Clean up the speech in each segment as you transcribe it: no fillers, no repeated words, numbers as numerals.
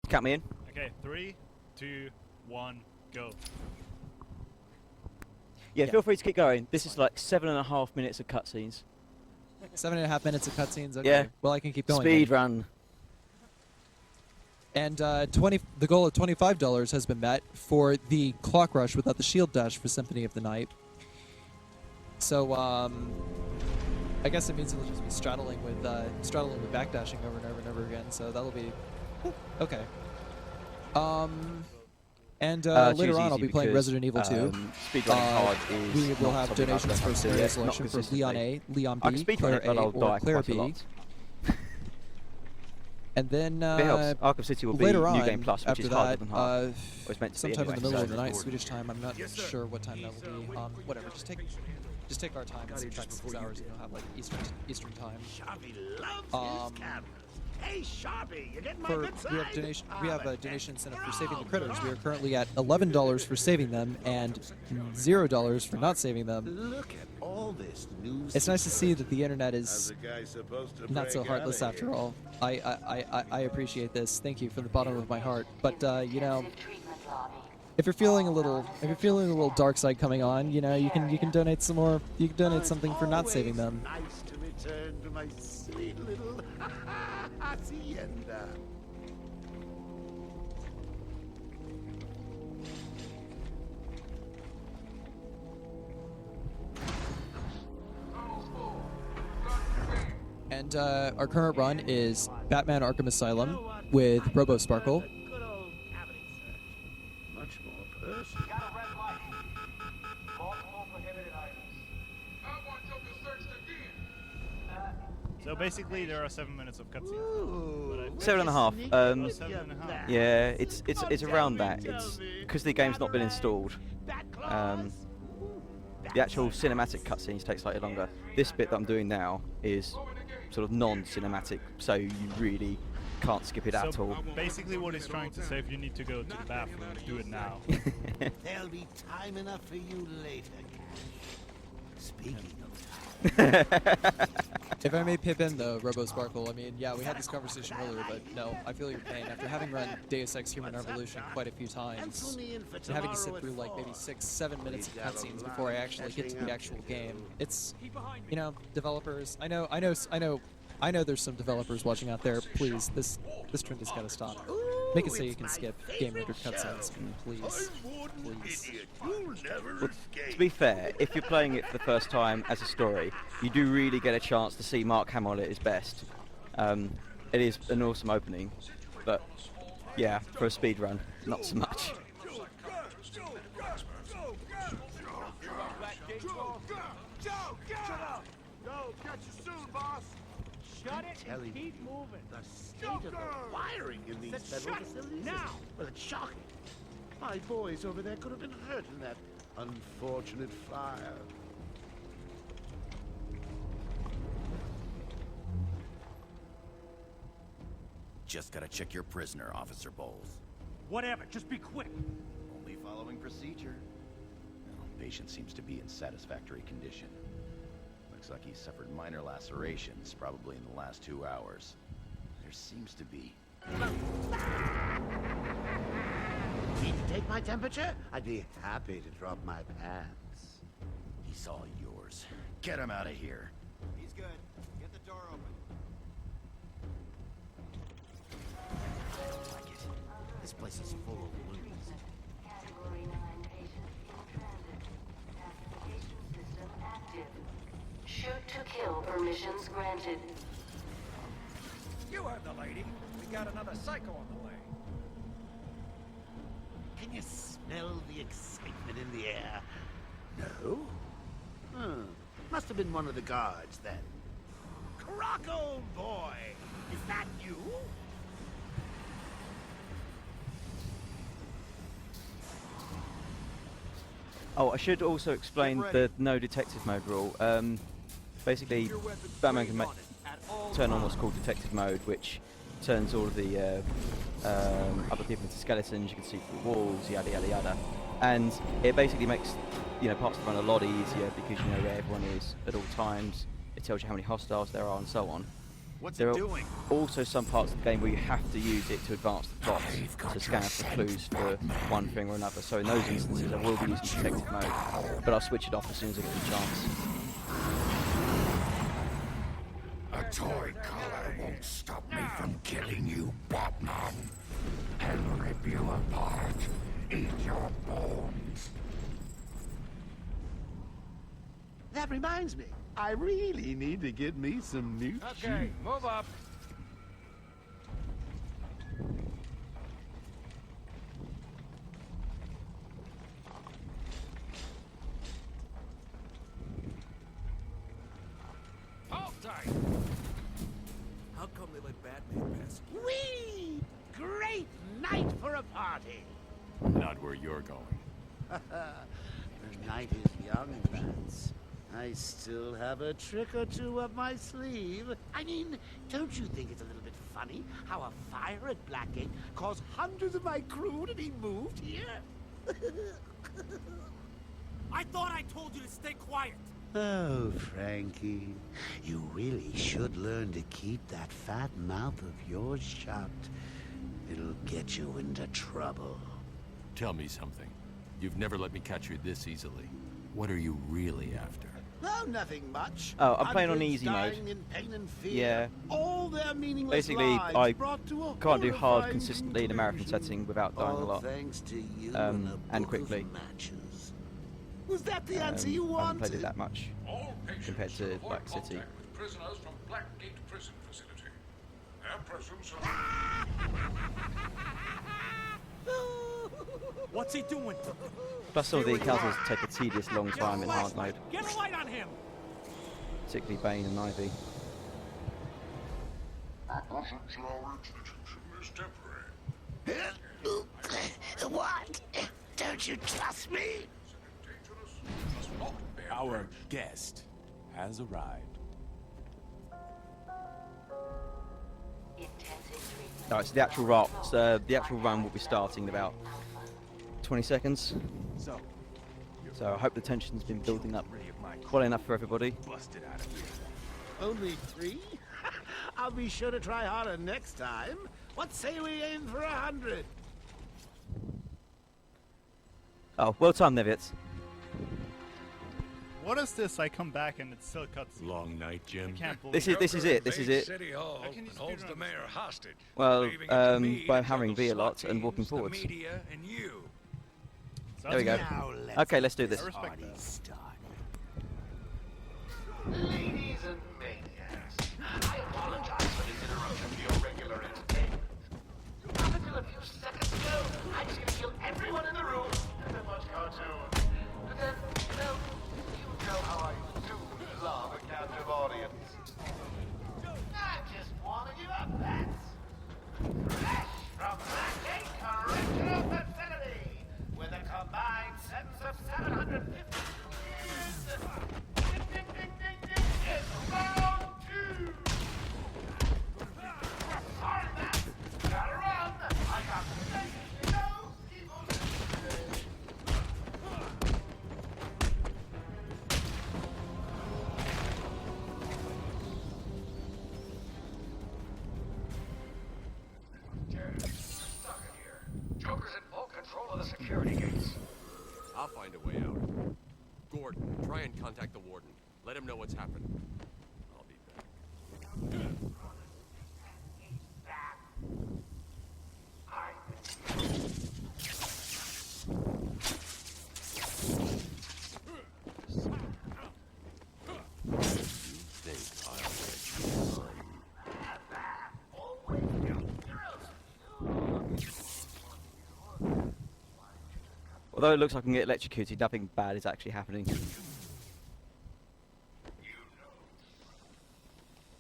Count me in. Okay, 3, 2, 1, go. Yeah, feel free to keep going. This is like 7.5 minutes of cutscenes. 7.5 minutes of cutscenes. Okay. Yeah. Well, I can keep going. Speed then. run. And the goal of $25 has been met for the clock rush without the shield dash for Symphony of the Night. So I guess it means it'll just be straddling with backdashing over and over and over again. So that'll be okay. And later on, I'll be playing Resident Evil 2. Speedrunning hard is we will not have something I've donations done for serious yet, not selection for consistently. Leon A, Leon I can B, speedrun Claire it, but I'll A, or die Claire quite a B. lot. And then If it helps, Arkham City will be later New on, Game Plus, which after is harder that, than hard. Or it's meant to be sometime anyway, in the middle of so- the night, Swedish time. I'm not sure what time that will be. Whatever. Just take our time and subtract 6 hours, and you'll have like Eastern time. Sharpie loves his cameras. Hey, Sharpie, you getting my good side? We have a donation incentive for saving the critters. We are currently at $11 for saving them and $0 for not saving them. Look at all this news. It's nice to see that the internet is How's a guy supposed to not so break heartless outta after here? all. I appreciate this. Thank you from the bottom of my heart. But you know, if you're feeling a little dark side coming on, you know, you can donate some more. You can donate something for not saving them. Nice to return to my sweet little hacienda. And our current run is Batman Arkham Asylum with Robo Sparkle. Good old cavity search. Much more personal. So basically, there are 7 minutes of cutscenes. 7.5. 7.5. Yeah, it's around that. It's because the game's not been installed. The actual cinematic cutscenes take slightly longer. This bit that I'm doing now is sort of non-cinematic, so you really can't skip it at all. Basically, what he's trying to say, if you need to go to the bathroom, do it now. There'll be time enough for you later, Cash. Speaking of If I may pip in though, Robo Sparkle, I mean, yeah, we had this conversation earlier, but no, I feel your pain. After having run Deus Ex Human Revolution quite a few times, and having to sit through like maybe 6-7 minutes of cutscenes before I actually get to the actual game, it's, you know, developers. I know there's some developers watching out there. Please, this trend has got to stop. Make it so you can skip game rendered cutscenes, please. Please. Well, to be fair, if you're playing it for the first time as a story, you do really get a chance to see Mark Hamill at his best. It is an awesome opening, but yeah, for a speed run, not so much. Shut it and keep moving. The state of the wiring in these federal facilities. Now! Well, it's shocking. My boys over there could have been hurt in that unfortunate fire. Just gotta check your prisoner, Officer Bowles. Whatever, just be quick. Only following procedure. Well, patient seems to be in satisfactory condition. Looks like he suffered minor lacerations, probably in the last 2 hours. There seems to be... Need to take my temperature? I'd be happy to drop my pants. He's all yours. Get him out of here. He's good. Get the door open. I don't like it. This place is full of loons. Category 9 patient in transit. Classification system active. Shoot to kill permissions granted. You heard the lady. We got another psycho on the way. Can you smell the excitement in the air? No? Must have been one of the guards then. Crocco boy! Is that you? Oh, I should also explain the no detective mode rule. Basically, Batman can turn on what's called detective mode, which turns all of the other people into skeletons. You can see through walls, yada yada yada, and it basically makes parts of the run a lot easier because you know where everyone is at all times. It tells you how many hostiles there are and so on. there are also some parts of the game where you have to use it to advance the plot, to scan for clues for one thing or another. So in those instances, I will be using detective mode, but I'll switch it off as soon as I get the chance. A toy collar won't stop me from killing you, Batman. I'll rip you apart, eat your bones. That reminds me, I really need to get me some new Okay, move up. Hold tight. How come they let Batman pass? Whee! Great night for a party! Not where you're going. The night is young, Rats. I still have a trick or two up my sleeve. I mean, don't you think it's a little bit funny how a fire at Blackgate caused hundreds of my crew to be moved here? I thought I told you to stay quiet. Oh, Frankie, you really should learn to keep that fat mouth of yours shut. It'll get you into trouble. Tell me something. You've never let me catch you this easily. What are you really after? No, nothing much. Oh, I'm playing on Hundreds easy mode. dying in pain and fear. Yeah. All their meaningless Basically, lives I brought to a can't do hard horrifying consistently in a marathon conclusion. setting without dying a All lot. thanks to you And and quickly. matches. Was that the answer you I haven't wanted? played it that much All patients compared should to avoid Black City. contact with prisoners from Blackgate Prison Facility. Their presence What's he doing? Plus some of the encounters take a tedious long time in hard mode, Get a light on him. particularly Bane and Ivy. our institution is temporary. What? Don't you trust me? Dangerous must not bear Our grudge. guest has arrived. Alright, so the actual run will be starting in about 20 seconds. So, So I hope the tension's been building up well enough for everybody. busted out of here. Only 3? I'll be sure to try harder next time. What say we aim for 100? Oh, well timed, Nevitz. What is this? I come back and it still cuts. Long night, I Jim. can't believe This is it. This is it. City Hall How can you and holds speedrun the this? mayor hostage. Well, leaving it to me by to hammering juggle V a lot SWAT and walking teams, the forwards. media and you. There we go. Now let's Okay, let's do this. I respect that. start. Ladies and maniacs, I apologize for this interruption to your regular entertainment. Up until a few seconds ago, I was going to kill everyone in the room and then watch cartoons. But then, well, you know how I do love a captive audience. I'm just warming you up, bats. Fresh from Blackgate Correctional Facility, with a combined sentence of 750 years. Ding, ding, ding, ding, ding. It's round 2. Sorry, bats. Gotta run. I got places to go, people to see. Stuck in here. Joker's in full control of the security gates. I'll find a way out. Gordon, try and contact the warden. Let him know what's happened. I'll be back. You think I'll let you run? Although it looks like I can get electrocuted, nothing bad is actually happening.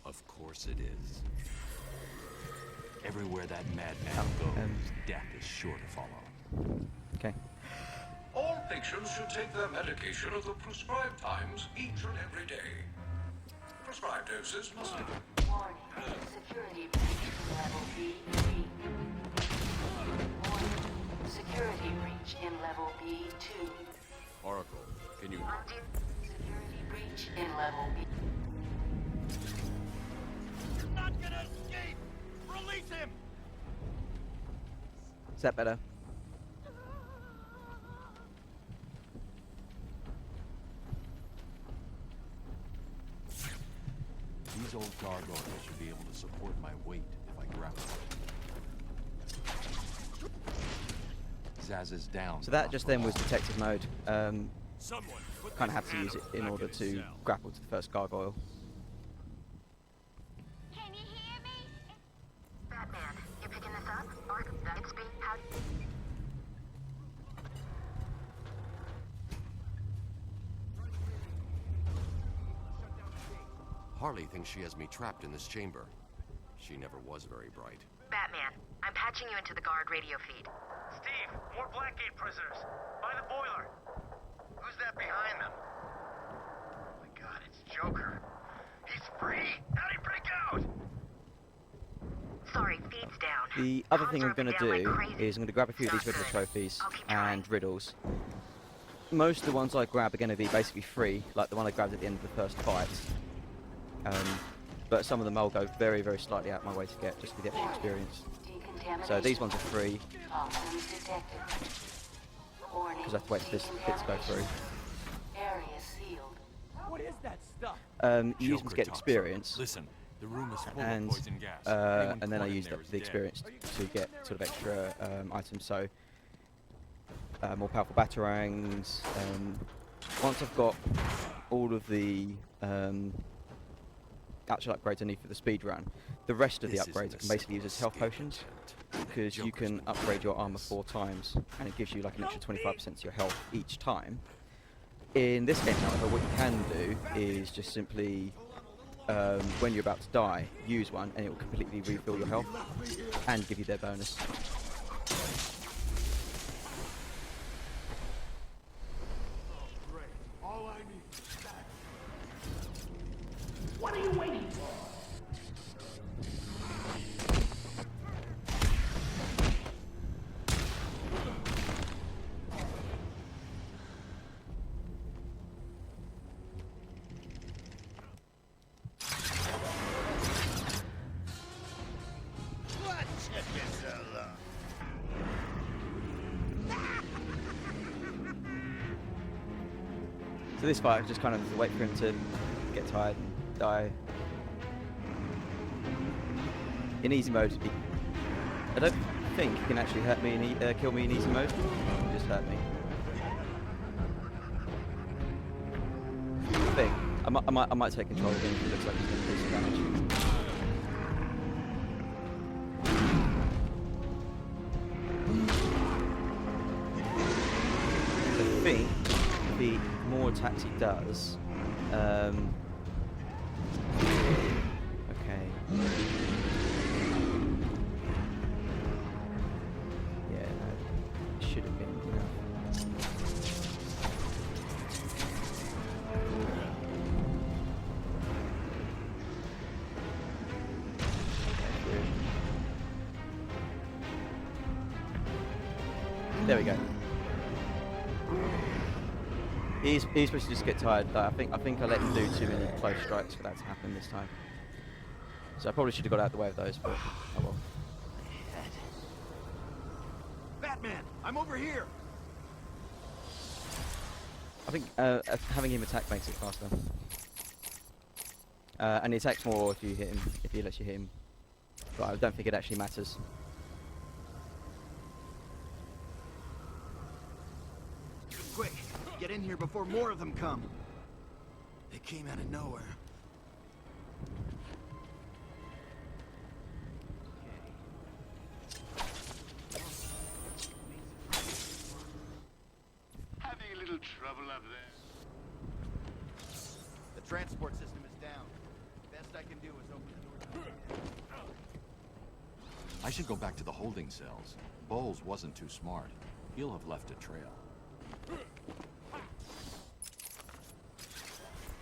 Of course it is. Everywhere that madman goes, death is sure to follow. Okay. All patients should take their medication at the prescribed times each and every day. Prescribed doses must be. Warning. Security breach in level B3. Warning. Security breach in level B2. Oracle, can you... Security breach in level B. You're not gonna escape! Release him! Is that better? These old gargoyles should be able to support my weight if I grapple. Zaz is down. So that just then was detective mode. Someone put Kind of this have to use it animal in back order his to cell. grapple to the first gargoyle. Can you hear me? Batman, you picking this up? Arkham, it's me. How? Harley thinks she has me trapped in this chamber. She never was very bright. Batman, I'm patching you into the guard radio feed. Steve, more Blackgate prisoners. By the boiler. Who's that behind them? Oh my god, it's Joker. He's free! How'd he break out? Sorry, feed's down. The other Comms thing are I'm going up to and down do like crazy. is I'm going to grab a few of these Not Riddler good. trophies I'll keep trying. and riddles. Most of the ones I grab are going to be basically free, like the one I grabbed at the end of the first fight. But some of them I'll go very, very slightly out my way to get, just to get the experience. So these ones are free, because I have to wait for this bit to go through. Area sealed. What is that stuff? You use them to Joker get talks. experience, Listen, the room is full and of poison gas. Anyone and then I caught in use there is the dead. experience to get sort of extra items. So more powerful batarangs. Once I've got all of the actual upgrades I need for the speed run, the rest of the This isn't upgrades I a can basically use as health simple potions, attempt. because you Joker's can been upgrade your working on armor this. 4 times, and it gives you like an extra 25% to your health each time. In this game, however, what you can do is just simply, when you're about to die, use one, and it will completely refill your health and give you their bonus. What are you waiting for? So this fight, I just kind of wait for him to get tired and die. In easy mode, I don't think he can actually hurt me in kill me in easy mode. He just hurt me. I think I might take control of him if it looks like he's going to do some damage. I think the more attacks he does, okay. Yeah, no, should have been enough. There we go. He's supposed to just get tired. Like, I think I let him do too many close strikes for that to happen this time. So I probably should have got out of the way of those, but oh well. Batman, I'm over here. I think having him attack makes it faster. And he attacks more if you hit him, if he lets you hit him. But I don't think it actually matters. Quick, get in here before more of them come. They came out of nowhere. Having a little trouble up there. The transport system is down. Best I can do is open the door. I should go back to the holding cells. Bowles wasn't too smart. He'll have left a trail.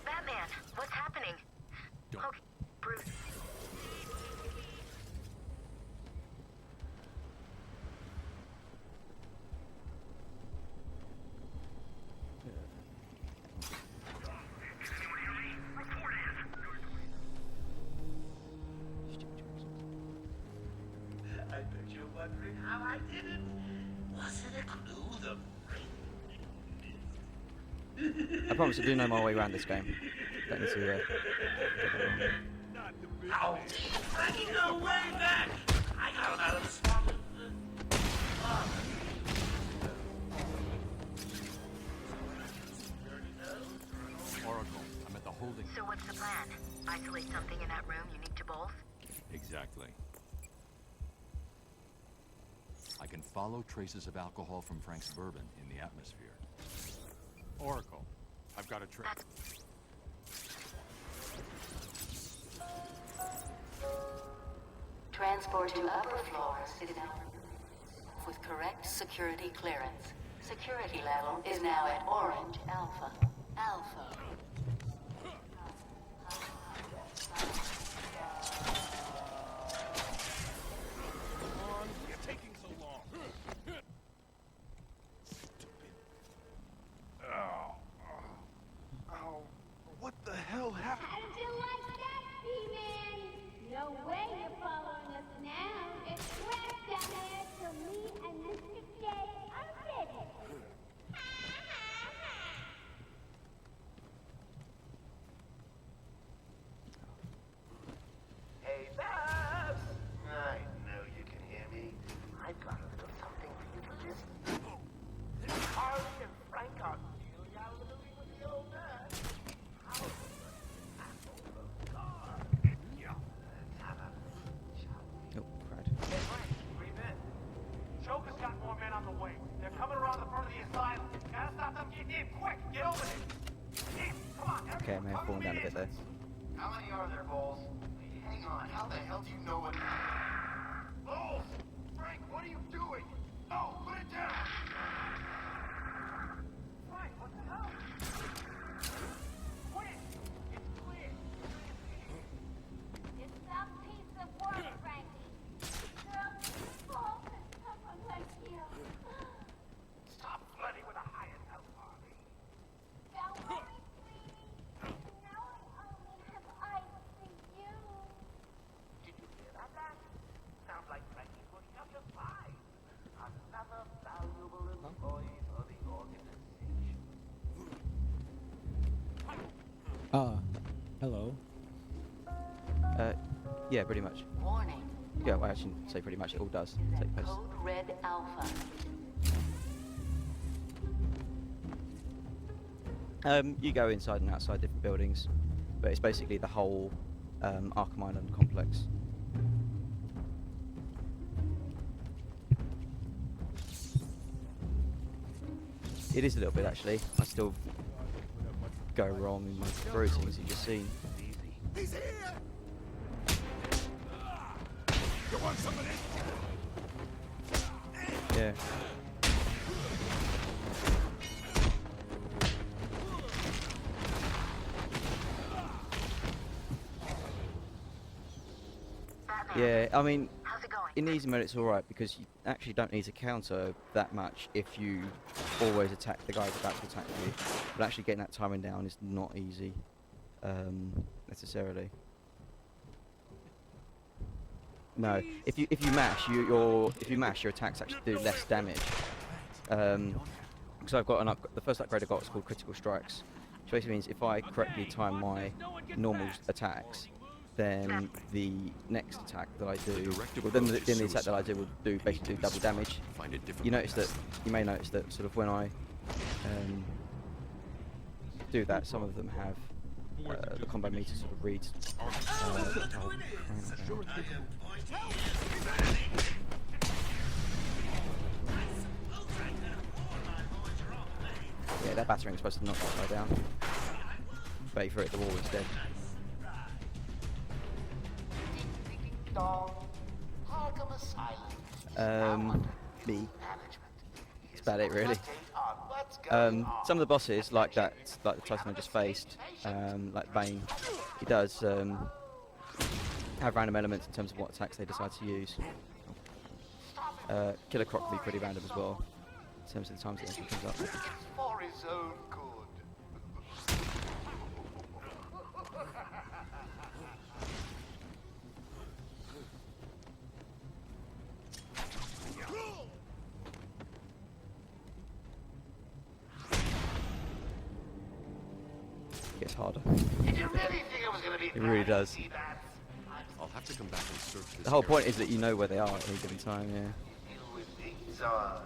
Batman, what's happening? Don't. Okay, Bruce. I promise I do know my way around this game. Don't need to. Ouch! Frankie, no way back! I got him out of the swamp. Oracle, I'm at the holding. So what's the plan? Isolate something in that room unique to both? Exactly. I can follow traces of alcohol from Frank's bourbon in the atmosphere. Oracle, I've got a trick. Transport to upper floors is now with correct security clearance. Security level is now at Orange Alpha. Alpha. You're taking so long. Stupid. Oh, what the hell happened? How did you like that, P-Man? No way you're following us now. It's crap down there, so me and Mr. K are ready. Hey, Babs! I know you can hear me. I've got a little something for you to listen to. Harley and Frank are really out living with the old man. How the car? Yeah. Let's have a shot. Oh, crud. Hey, Frank, breathe in. Joker's got more men on the way. They're coming around the front of the asylum. Gotta stop them getting in. Quick, get over there. Damn, come on, Okay, I may have fallen down a bit there. How many are there, Bowles? Hang on, how the hell do you know what... Bowles! Frank, what are you doing? No, put it down! Frank, what the hell? Quick! It's clear! It's some piece of work, Frankie. Girls, balls, and someone like you. Stop flirting with a hired help, Harley. Don't worry, sweetie. Now I only have eyes for you. Did you hear that, Matt? Sounds like Frankie's working out just fine. Another valuable employee for the organization. Hello. Yeah, pretty much. Warning. Yeah, well, I shouldn't say pretty much. It all does take place. Code Red Alpha. You go inside and outside different buildings, but it's basically the whole Arkham Island complex. It is a little bit, actually. I still go wrong in my routines, as you've just seen. He's here! You want some of this? Yeah. Yeah, I mean, in easy mode it's alright because you actually don't need to counter that much if you always attack the guys about to attack you. But actually getting that timing down is not easy, necessarily. No, if you mash, your attacks actually do less damage. Because I've got the first upgrade I got is called Critical Strikes, which basically means if I correctly time my normal attacks, then the next attack that I do, well, then the attack that I do will basically do double damage. You may notice that sort of when I do that, some of them have the combo meter sort of reads. Yeah, that battering is supposed to knock that guy down. But he threw it at the wall instead. Arkham Asylum. Me. That's about it, really. Some of the bosses, like the Titan I just faced, like Bane, he does have random elements in terms of what attacks they decide to use. Killer Croc can be pretty random as well, in terms of the times that he comes up. For his own good. gets harder. Did you really think it was gonna be It really does. I'll have to come back and search this The whole point area. is that you know where they are at any given time, yeah. You with the Zod.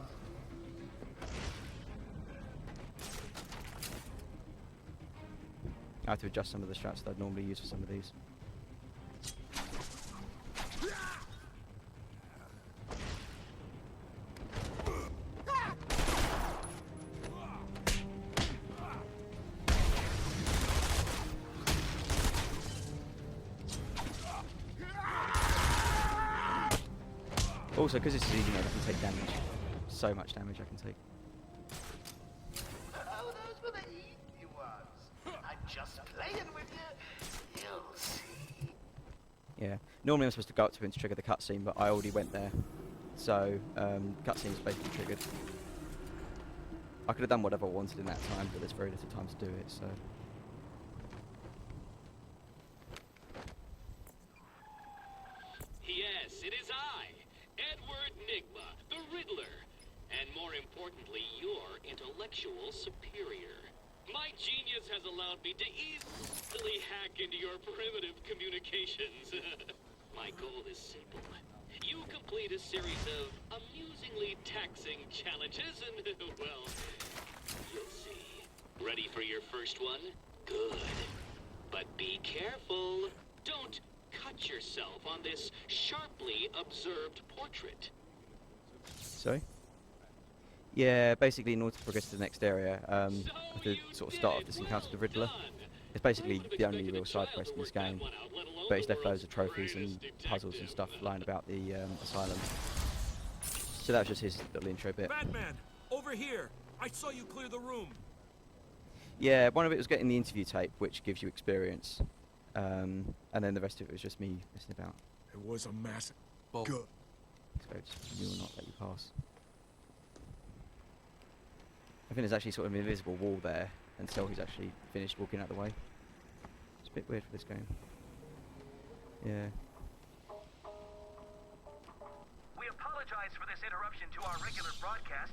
I have to adjust some of the straps that I'd normally use for some of these. Also, because it's easy mode, I can take damage. So much damage I can take. Oh, those were the easy ones. I'm just playing with you. You'll see. Yeah. Normally I'm supposed to go up to him to trigger the cutscene, but I already went there. So, cutscene's basically triggered. I could have done whatever I wanted in that time, but there's very little time to do it, so... Yes, it is I, Edward Nigma, the Riddler, and more importantly, your intellectual superior. My genius has allowed me to easily hack into your primitive communications. My goal is simple. You complete a series of amusingly taxing challenges and, well, you'll see. Ready for your first one? Good. But be careful. Don't cut yourself on this sharply observed portrait. Sorry? Yeah, basically in order to progress to the next area, I have to sort of start off this encounter with the Riddler. It's basically the only real side quest in this game, but it's left loads of trophies and puzzles and stuff lying about the asylum. So that was just his little intro bit. Batman, over here. I saw you clear the room. Yeah, one of it was getting the interview tape, which gives you experience, and then the rest of it was just me messing about. It was a massive. Well, Good. So it's you will not let you pass. I think there's actually sort of an invisible wall there until he's actually finished walking out the way. It's a bit weird for this game. Yeah. We apologize for this interruption to our regular broadcast.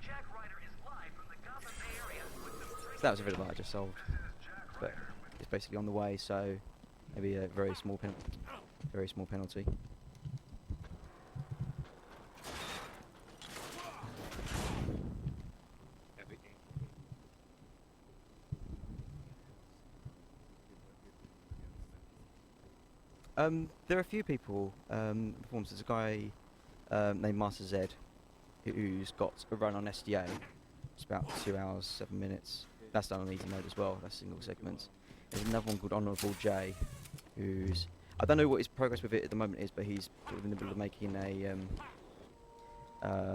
Jack Ryder is live from the Gotham Bay area with the So that was a Riddler I just solved. But it's basically on the way, so maybe a very small penalty. There are a few people performers. There's a guy named Master Z who's got a run on SDA. It's about 2 hours, 7 minutes. That's done on easy mode as well. That's single segments. There's another one called Honourable J, who's I don't know what his progress with it at the moment is, but he's sort of in the middle of making a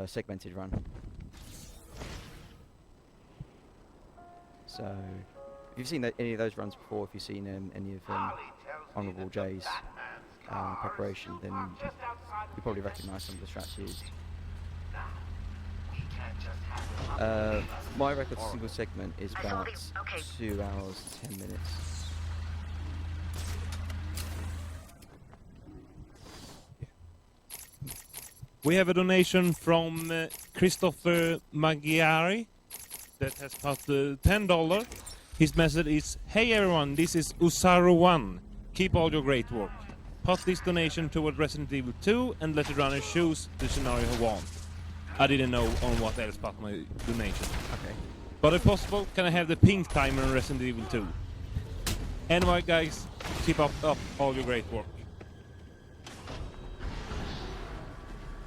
segmented run. So, if you've seen any of those runs before, if you've seen any of Honourable J's preparation, then you probably recognise some of the strats used. My record single segment is about 2 hours, 10 minutes. We have a donation from Christopher Maggiari that has put $10. His message is, "Hey everyone, this is Usaru1. Keep all your great work. Put this donation toward Resident Evil 2 and let the runner choose the scenario he wants." I didn't know on what else but my donation. Okay. But if possible, can I have the pink timer in Resident Evil 2? Anyway guys, keep up all your great work.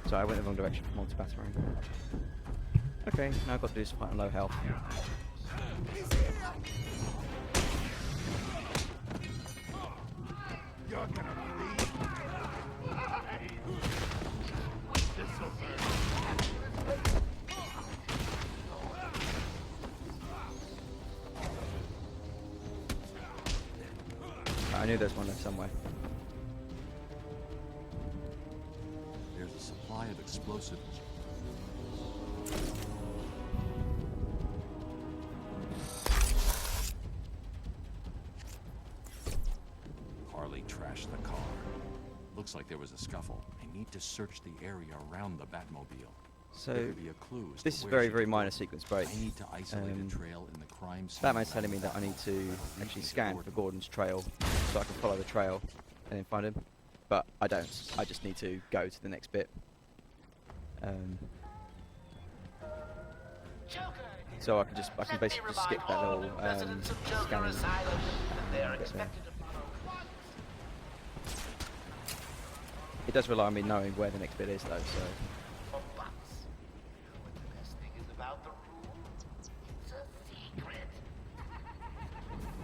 So I went the wrong direction from multi-battering. Okay, now I've got to do this fight on low health. You're gonna bleed. I knew there's one left somewhere. There's a supply of explosives. Harley trashed the car. Looks like there was a scuffle. I need to search the area around the Batmobile. So There could be a clue as to this is where very, she very could minor go. sequence break. I need to isolate a trail in the crime scene. Batman's telling me that I need to actually scan for Gordon's trail so I can follow the trail and then find him. But I don't. I just need to go to the next bit. So I can basically just skip that little scanning. Bit there. It does rely on me knowing where the next bit is, though. So.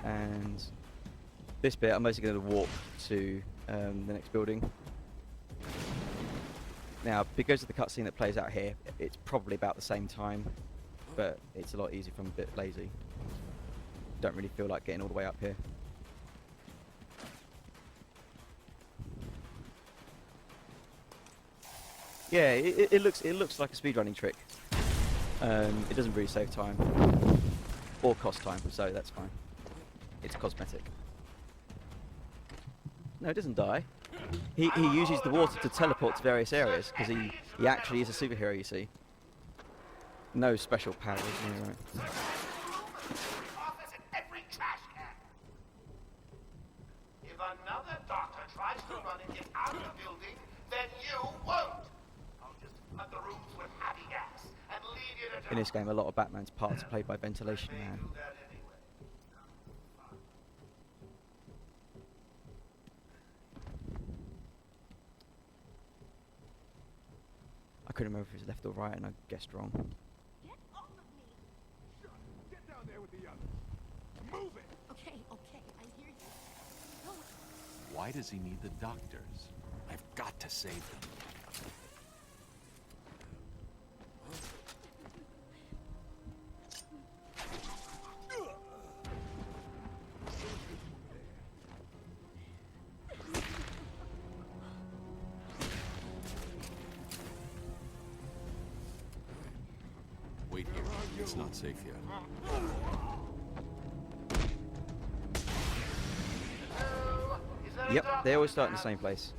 And this bit, I'm basically going to walk to the next building. Now, because of the cutscene that plays out here, it's probably about the same time, but it's a lot easier if I'm a bit lazy. Don't really feel like getting all the way up here. Yeah, it looks like a speedrunning trick. It doesn't really save time or cost time, so that's fine. It's cosmetic. No, it doesn't die. He uses the water to teleport to various areas because he actually is a superhero. You see, no special powers. Yeah, right. If another doctor tries to run and get out of the building, then you won't. I'll just flood the rooms with happy gas and leave you to In this game, a lot of Batman's parts are played by Ventilation Man. I couldn't remember if it was left or right, and I guessed wrong. Get off of me! Get down there with the others. Move it! Okay, I hear you. Go. Why does he need the doctors? I've got to save them. Wait here. It's not safe yet. Yep, they always start in the same place.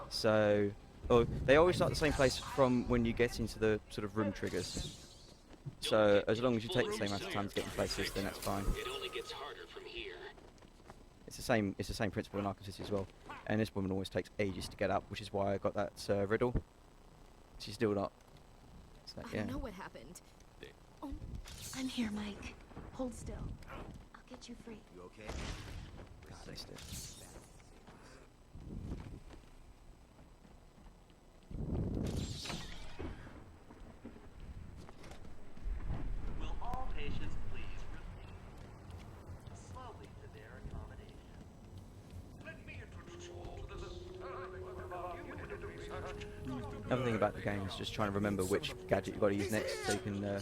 So, they always start in the same place from when you get into the sort of room triggers. So, as long as you take the same amount of time to get in places, then that's fine. It only gets harder from here. It's the same principle in Arkham City as well. And this woman always takes ages to get up, which is why I got that riddle. She's still not. So, I yeah. don't know what happened. Oh, I'm here, Mike. Hold still. I'll get you free. You okay? God, I missed it. Will all patients please proceed slowly to their accommodation? Let me introduce you all to the Another thing about the game is just trying to remember which gadget you've got to use next so you can... Oh.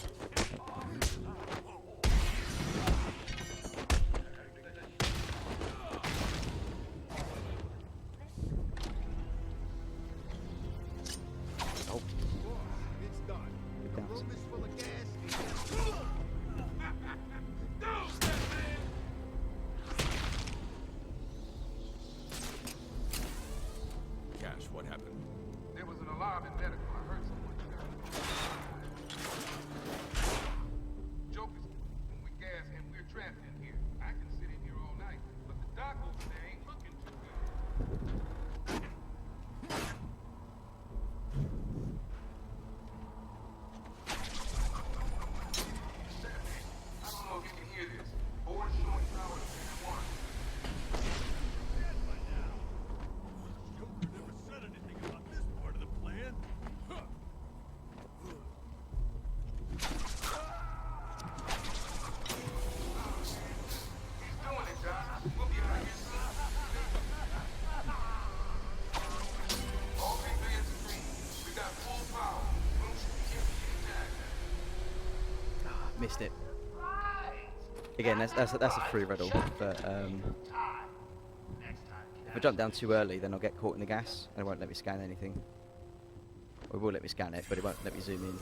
It's done. The room is full of gas. Cash, what happened? There was an alarm in medical. I heard someone. Joker's when we gas him, we're trapped in here. I can sit in here all night, but the doc over there ain't looking too good. I don't know if you can hear this. Board showing power to 1. Joker never said anything about this part of the plan. He's doing it, John. We'll be out here soon. All things are in screen. We got full power. Room should be empty anytime. Missed it. Again, that's a free riddle, but if I jump down too early, then I'll get caught in the gas, and it won't let me scan anything. Or it will let me scan it, but it won't let me zoom in,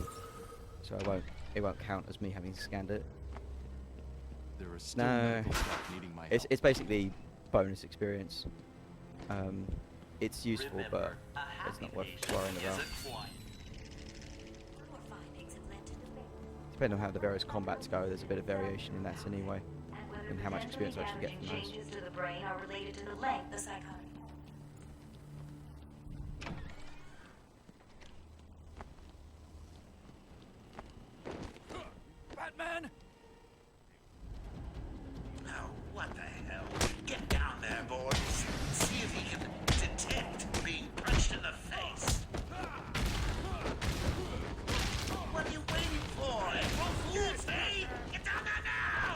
so it won't count as me having scanned it. There are still No, medical staff needing my help. it's basically bonus experience. It's useful, but it's not worth worrying about. Depending on how the various combats go, there's a bit of variation in that anyway, and how much experience I actually get from those. Changes to the brain are related to the length the psychotic. Batman! Oh, what the hell? Get down there, boys. See if he can detect being punched in the face. What are you waiting for? April Fool's Day? Get down there now!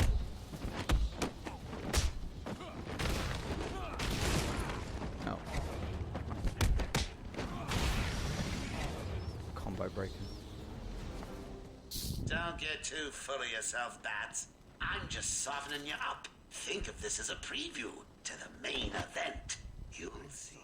Oh. Combo breaker. Don't get too full of yourself, Bats. I'm just softening you up. Think of this as a preview to the main event. You'll see.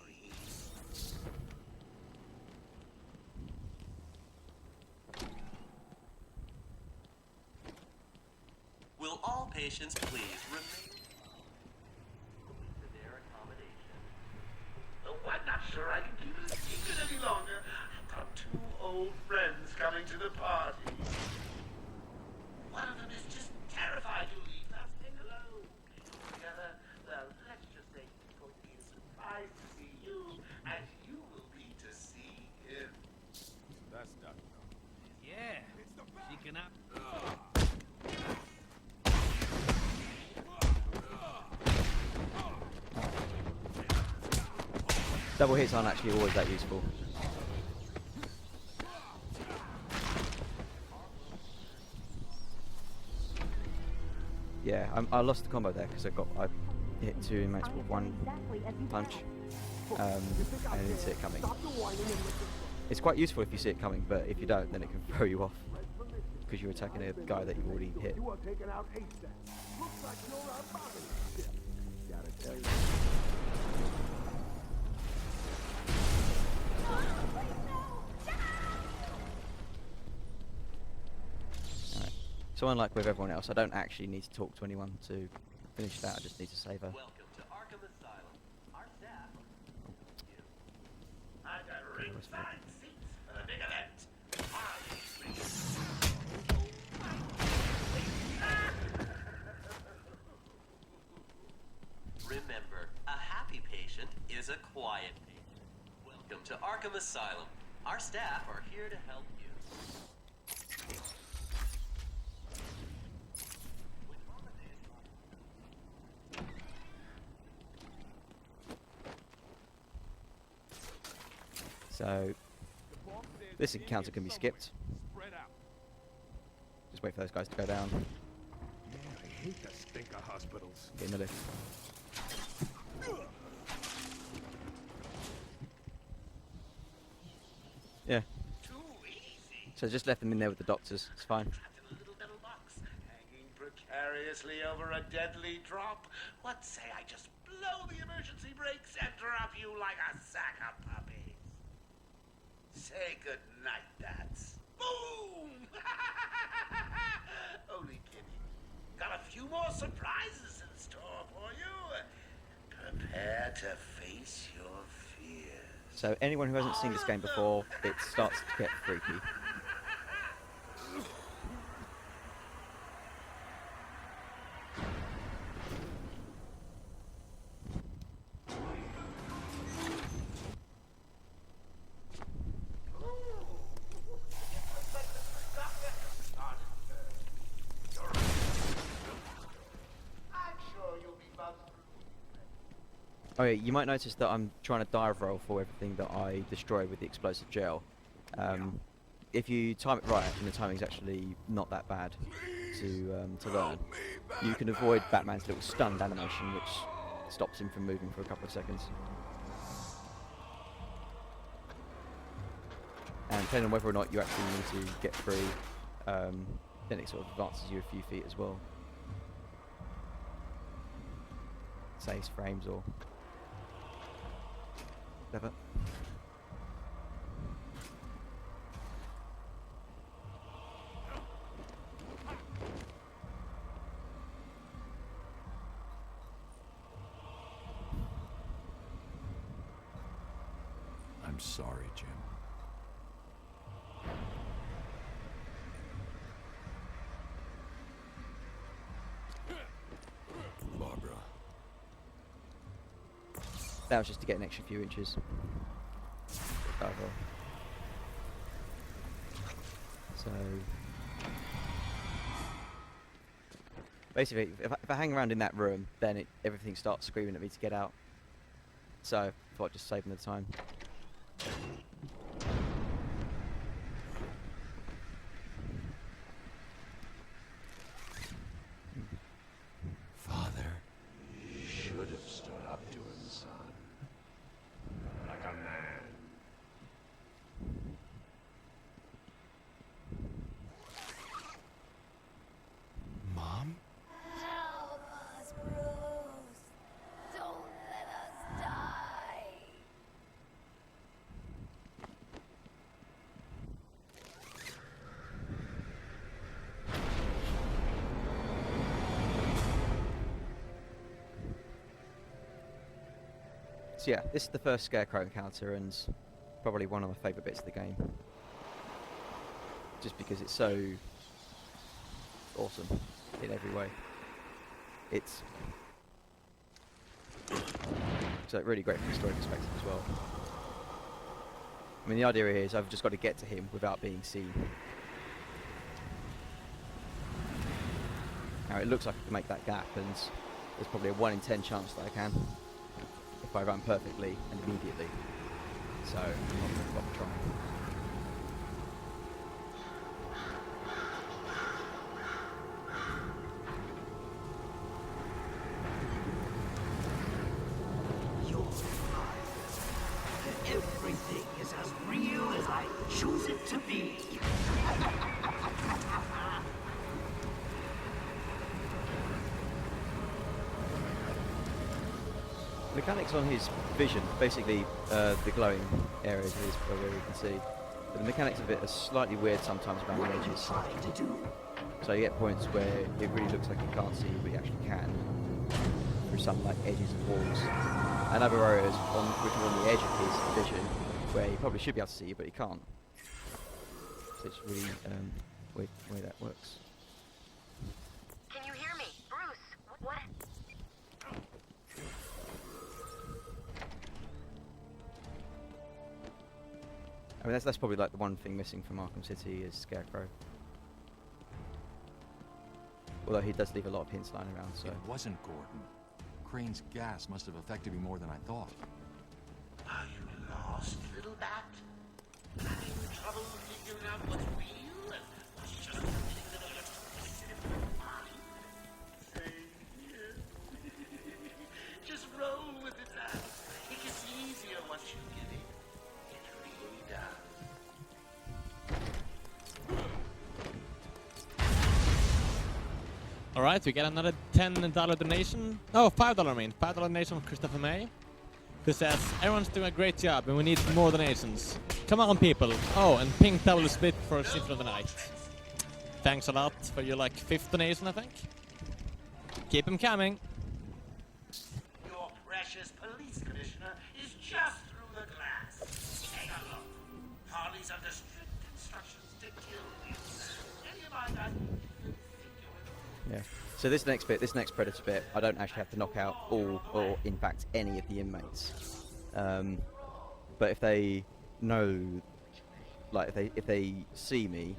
Will all patients please remain to their accommodation? Oh, I'm not sure I can keep it a secret any longer. I've got 2 old friends coming to the party. One of them is just terrified to leave that thing alone. Together, well, let's just say it's going to be a surprise to see you, as you will be to see him. That's not. Yeah. She can up. Double hits aren't actually always that useful. Yeah, I lost the combo there because I hit 2 inmates with 1 punch, and I didn't see it coming. It's quite useful if you see it coming, but if you don't, then it can throw you off because you're attacking a guy that you already hit. You are taking out haystack. Looks like you're a bottom ship. Gotta tell you. Alright. So unlike with everyone else, I don't actually need to talk to anyone to finish that. I just need to save her. Welcome to Arkham Asylum. Our staff. I got ringside seats for the big event. Remember, a happy patient is a quiet patient. Welcome to Arkham Asylum. Our staff are here to help you. So this encounter can be skipped. Just wait for those guys to go down. Yeah, I hate the stink of hospitals. Get in the lift. Yeah. So just left them in there with the doctors. It's fine. Hanging precariously over a deadly drop. What say I just blow the emergency brakes and drop you like a sack of puppies? Say good night, Bats. Boom! Only kidding. Got a few more surprises in store for you. Prepare to face your fears. So anyone who hasn't seen this game before, it starts to get freaky. Oh yeah, you might notice that I'm trying to dive roll for everything that I destroy with the explosive gel. If you time it right, and the timing's actually not that bad to learn, you can avoid Batman's little stunned animation, which stops him from moving for a couple of seconds. And depending on whether or not you actually need to get free, then it sort of advances you a few feet as well. Saves frames or whatever. I'm sorry, Jim. That was just to get an extra few inches. So basically, if I hang around in that room, then everything starts screaming at me to get out. So I thought I'd just save them the time. Father should have stood up to him, son. Like a man. Mom? Help us, Bruce. Don't let us die. So yeah, this is the first Scarecrow encounter and probably one of my favourite bits of the game. Just because it's so awesome in every way. It's so really great from a story perspective as well. I mean, the idea here is I've just got to get to him without being seen. Now it looks like I can make that gap, and there's probably a 1 in 10 chance that I can. If I run perfectly and immediately. So I'm not going to bother trying. Everything is as real as I choose it to be. Mechanics on his vision, basically the glowing areas is where you can see. But the mechanics of it are slightly weird sometimes around the edges. So you get points where it really looks like you can't see, but you actually can. Through some like edges of walls. And other areas which are on the edge of his vision, where you probably should be able to see, but you can't. So it's really weird the way that works. Can you hear me? Bruce, what? I mean, that's probably like the one thing missing from Arkham City is Scarecrow. Although he does leave a lot of hints lying around, so... It wasn't Gordon. Crane's gas must have affected me more than I thought. Are you lost, little bat? Having trouble figuring out what's real and what's just a little Same here. Just roll with it, lad. It gets easier once you get it. It really does. Alright, we get another $10 donation. Oh, $5 I mean. $5 donation from Christopher May. Who says, everyone's doing a great job and we need more donations. Come on, people. Oh, and pink double split for Symphony of the Night. Thanks a lot for your, like, 5th donation, I think. Keep them coming. Your precious police commissioner is just through the glass. Take a look. Harley's under strict instructions to kill you. Any of my guys? Yeah. So this next Predator bit, I don't actually have to knock out all, or in fact any of the inmates. But if they know, like if they see me,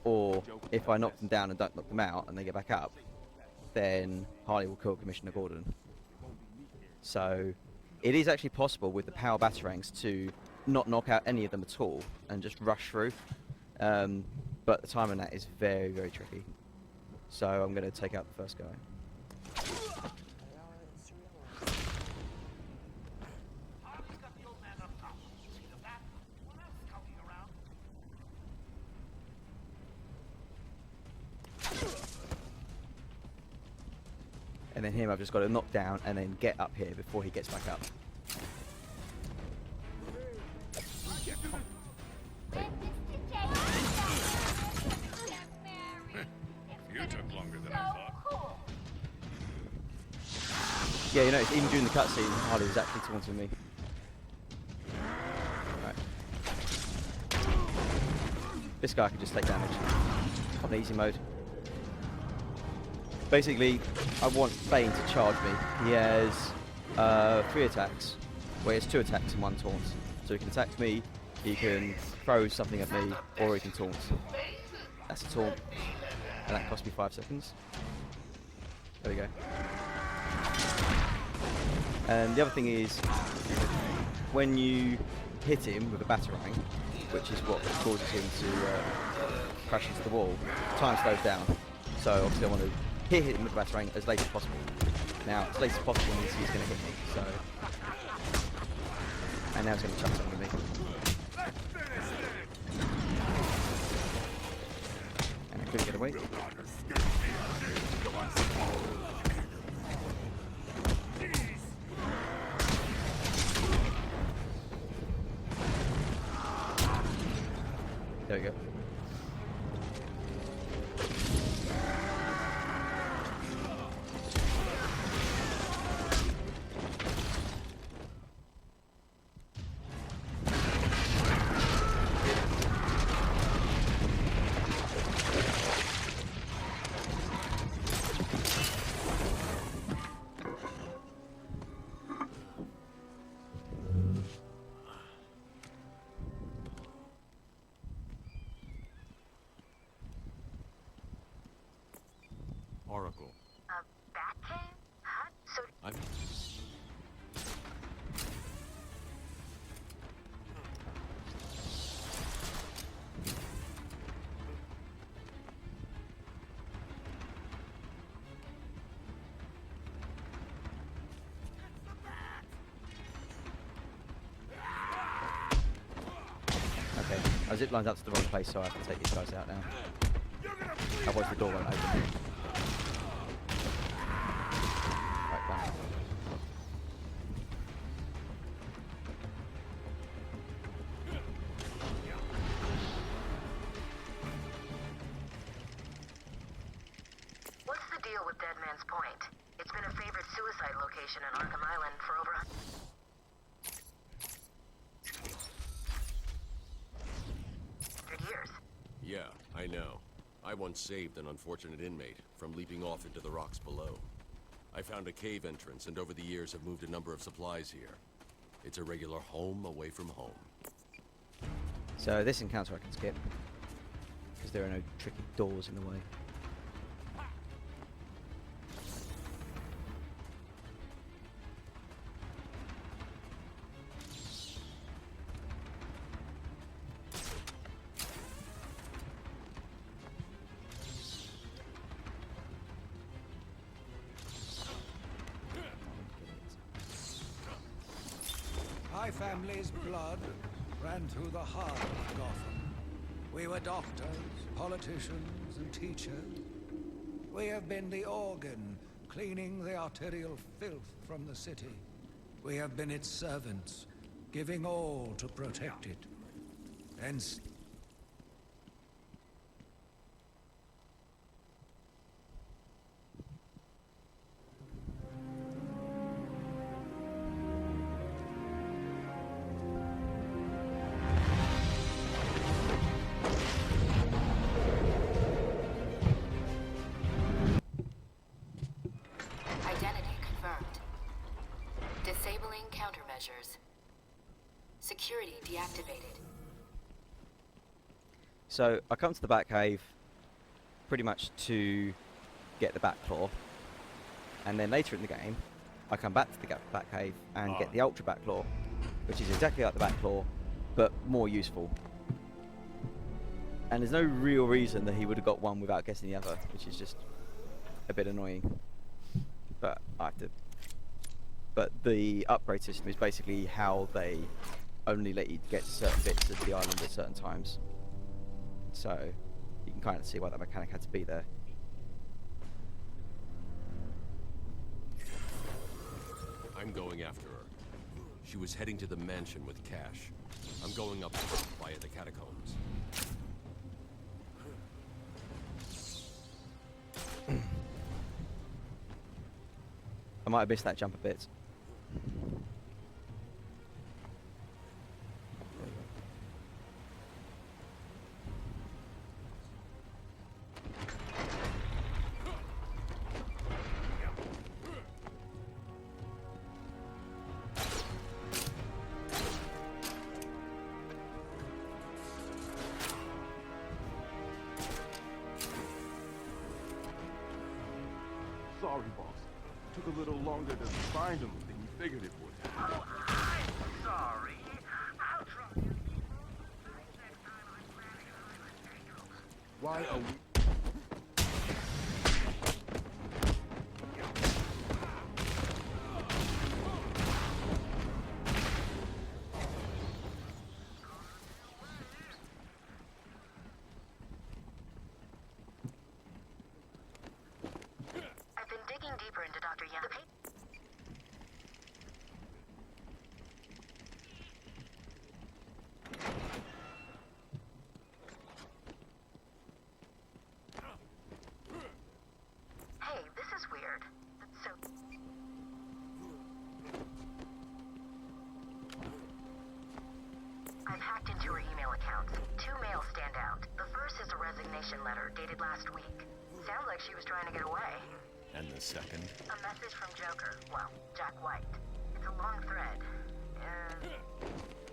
or if I knock them down and don't knock them out and they get back up, then Harley will kill Commissioner Gordon. So it is actually possible with the power batarangs to not knock out any of them at all and just rush through. But the time on that is very, very tricky. So I'm going to take out the first guy. And then him I've just got to knock down and then get up here before he gets back up. You took longer than I thought. Yeah, you notice even during the cutscene, Harley was actually taunting me. Right. This guy can just take damage on easy mode. Basically, I want Bane to charge me. He has 3 attacks, where it's 2 attacks and 1 taunt. So he can attack me, he can throw something at me, or he can taunt. That's a taunt, and that cost me 5 seconds. There we go. And the other thing is, when you hit him with a batarang, which is what causes him to crash into the wall, time slows down. So obviously I want to hit him with the batarang as late as possible. Now, as late as possible means he's going to hit me, so... And now he's going to chuck something at me. And I couldn't get away. There we go. Oracle. Batcave? Huh? So... I'm... Okay, I zip lined up to the wrong place, so I have to take these guys out now. Otherwise the door won't open. Right, bang. What's the deal with Dead Man's Point? It's been a favorite suicide location in Arkham Island for over 100 years. Yeah, I know. I once saved an unfortunate inmate from leaping off into the rocks below. I found a cave entrance, and over the years have moved a number of supplies here. It's a regular home away from home. So this encounter I can skip, because there are no tricky doors in the way. My family's blood ran through the heart of Gotham. We were doctors, politicians, and teachers. We have been the organ, cleaning the arterial filth from the city. We have been its servants, giving all to protect it. And Identity confirmed. Disabling countermeasures. Security deactivated. So I come to the Batcave pretty much to get the Batclaw, and then later in the game I come back to the Batcave and get the Ultra Batclaw, which is exactly like the Batclaw but more useful. And there's no real reason that he would have got one without getting the other, which is just a bit annoying. But I have to. But the upgrade system is basically how they only let you get to certain bits of the island at certain times. So you can kind of see why that mechanic had to be there. I'm going after her. She was heading to the mansion with cash. I'm going up via the catacombs. I might have missed that jump a bit. Sorry, boss. Took a little longer to find him than you figured it would. Oh, I'm sorry. I'll try. Why are we... I've been digging deeper into Dr. Yan. Hey, this is weird. So... I've hacked into her email accounts. 2 mails stand out. The first is a resignation letter dated last week. Sounds like she was trying to get away. And the second? A message from Joker. Well, Jack White. It's a long thread.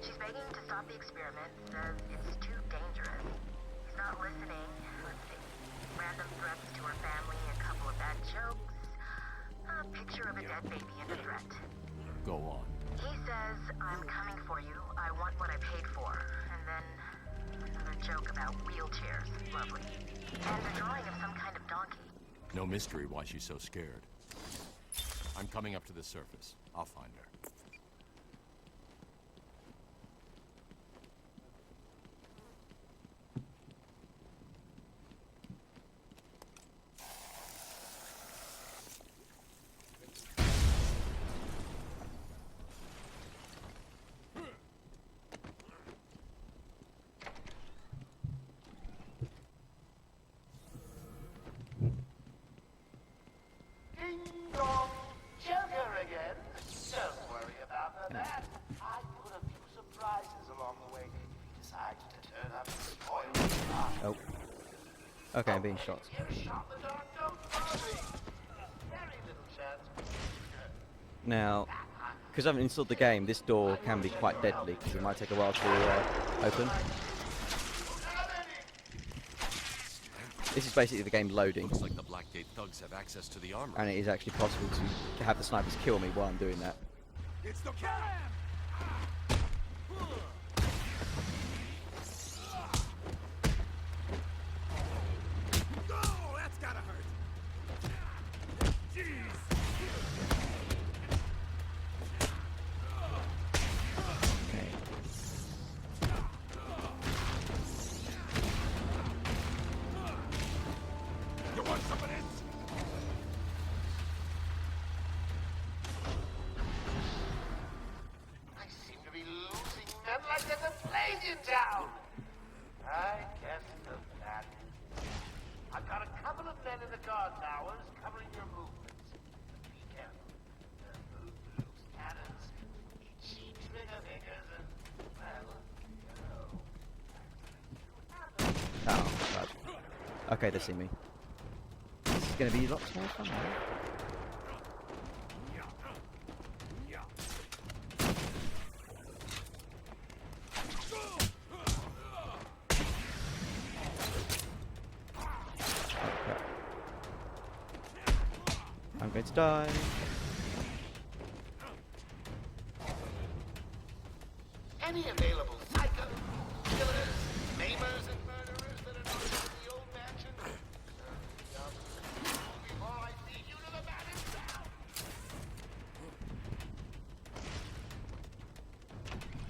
She's begging to stop the experiment. Says it's too dangerous. He's not listening. Let's see. Random threats to her family, a couple of bad jokes, a picture of a dead baby and a threat. Go on. He says, I'm coming for you. I want what I paid for. And then another joke about wheelchairs. Lovely. And a drawing of some kind of donkey. No mystery why she's so scared. I'm coming up to the surface. I'll find her. Ding dong, Joker again. Don't worry about that. I put a few surprises along the way if he decides to turn up and spoil the party. Oh. Okay, I'm being shot. You shot the dark, don't worry. Very little chance. Now, because I haven't installed the game, this door can be quite deadly because it might take a while to open. This is basically the game loading. Looks like the Blackgate thugs have access to the armor. And it is actually possible to have the snipers kill me while I'm doing that. It's the Oh, that's gotta hurt. Jeez. You want some of this? I seem to be losing men like there's a plague in town. I guess the plan. I've got a couple of men in the guard towers covering your movements. Be careful. Loose cannons, itchy trigger fingers, and well, Oh, God. Okay, they see me. This is going to be lots more fun, right? I'm going to die. any available cyber